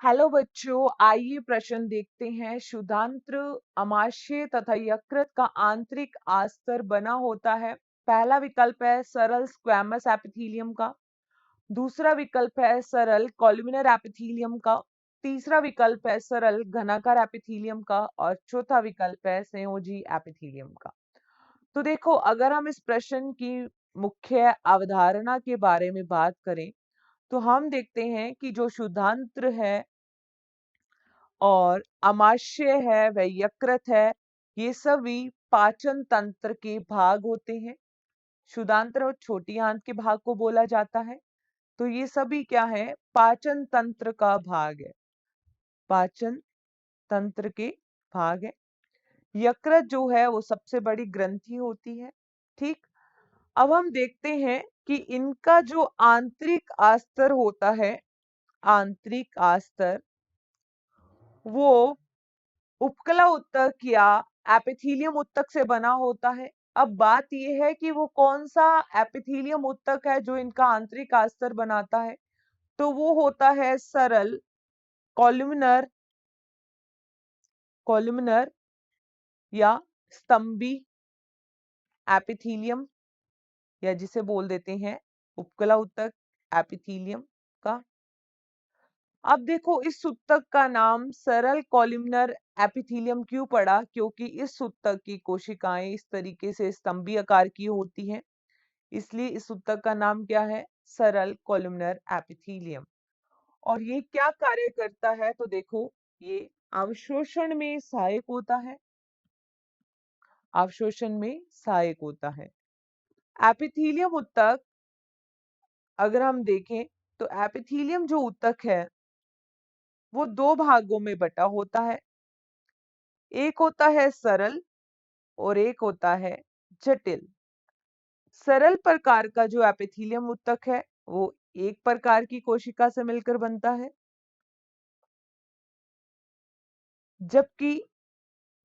Hello बच्चों, आइए प्रश्न देखते हैं। शुद्धांत्र अमाशय तथा यकृत का आंतरिक आस्तर बना होता है। पहला विकल्प है सरल स्क्वैमस एपिथेलियम का, दूसरा विकल्प है सरल कॉलुमिनर एपिथेलियम का, तीसरा विकल्प है सरल घनाकार एपिथेलियम का और चौथा विकल्प है संयोजी एपिथेलियम का। तो देखो, अगर हम इस प्रश्न की मुख्य अवधारणा के बारे में बात करें तो हम देखते हैं कि जो शुद्धांत्र है और अमाशय है वह यकृत है, ये सभी पाचन तंत्र के भाग होते हैं। शुद्धांत्र और छोटी आंत के भाग को बोला जाता है। तो ये सभी क्या है? पाचन तंत्र का भाग है, पाचन तंत्र के भाग है। यकृत जो है वो सबसे बड़ी ग्रंथि होती है। ठीक, अब हम देखते हैं कि इनका जो आंतरिक आस्तर होता है, आंतरिक आस्तर वो उपकला उत्तक या एपिथेलियम उत्तक से बना होता है। अब बात यह है कि वो कौन सा एपिथेलियम उत्तक है जो इनका आंतरिक आस्तर बनाता है। तो वो होता है सरल कॉलुमिनर, कॉलुमिनर या स्तंभी एपिथेलियम, या जिसे बोल देते हैं उपकला उत्तक एपिथेलियम का। अब देखो, इस सूतक का नाम सरल कॉलुमिनर एपिथेलियम क्यों पड़ा? क्योंकि इस सूतक की कोशिकाएं इस तरीके से स्तंभी आकार की होती हैं, इसलिए इस सूतक का नाम क्या है? सरल कॉलुमिनर एपिथेलियम। और ये क्या कार्य करता है? तो देखो, ये अवशोषण में सहायक होता है, अवशोषण में सहायक होता है। एपिथेलियम ऊतक अगर हम देखें तो एपिथेलियम जो ऊतक है वो दो भागों में बटा होता है। एक होता है सरल और एक होता है जटिल। सरल प्रकार का जो एपिथेलियम ऊतक है वो एक प्रकार की कोशिका से मिलकर बनता है, जबकि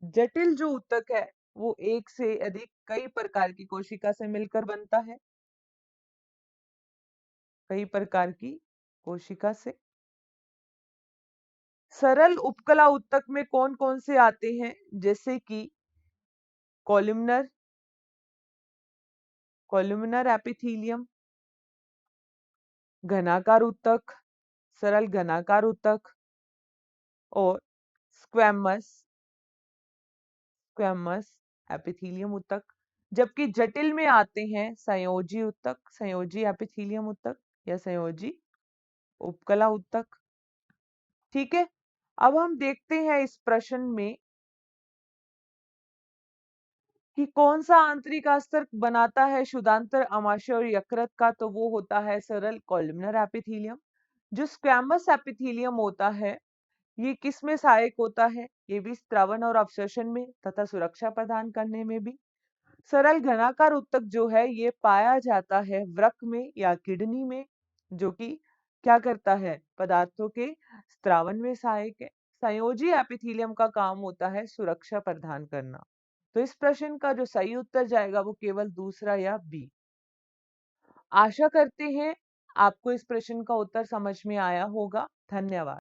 जटिल जो ऊतक है वो एक से अधिक कई प्रकार की कोशिका से मिलकर बनता है, कई प्रकार की कोशिका से। सरल उपकला ऊतक में कौन कौन से आते हैं? जैसे कि कॉलुमिनर, कॉलुमिनर एपिथेलियम, घनाकार ऊतक, सरल घनाकार ऊतक और स्क्वैमस, स्क्वैमस एपिथेलियम ऊतक। जबकि जटिल में आते हैं संयोजी ऊतक, संयोजी एपिथेलियम ऊतक या संयोजी उपकला ऊतक। ठीक है, अब हम देखते हैं इस प्रश्न में कि कौन सा आंतरिक आस्तर बनाता है शुद्धांतर अमाशय और यकृत का। तो वो होता है सरल कॉलुमिनर एपिथेलियम। जो स्क्वैमस एपिथेलियम होता है ये किस में सहायक होता है? ये भी स्त्रावन और अवशोषण में तथा सुरक्षा प्रदान करने में भी। सरल घनाकार ऊतक जो है ये पाया जाता है वृक्क में या किडनी में, जो कि क्या करता है? पदार्थों के स्त्रावन में सहायक है। संयोजी एपिथेलियम का काम होता है सुरक्षा प्रदान करना। तो इस प्रश्न का जो सही उत्तर जाएगा वो केवल दूसरा या बी। आशा करते हैं आपको इस प्रश्न का उत्तर समझ में आया होगा। धन्यवाद।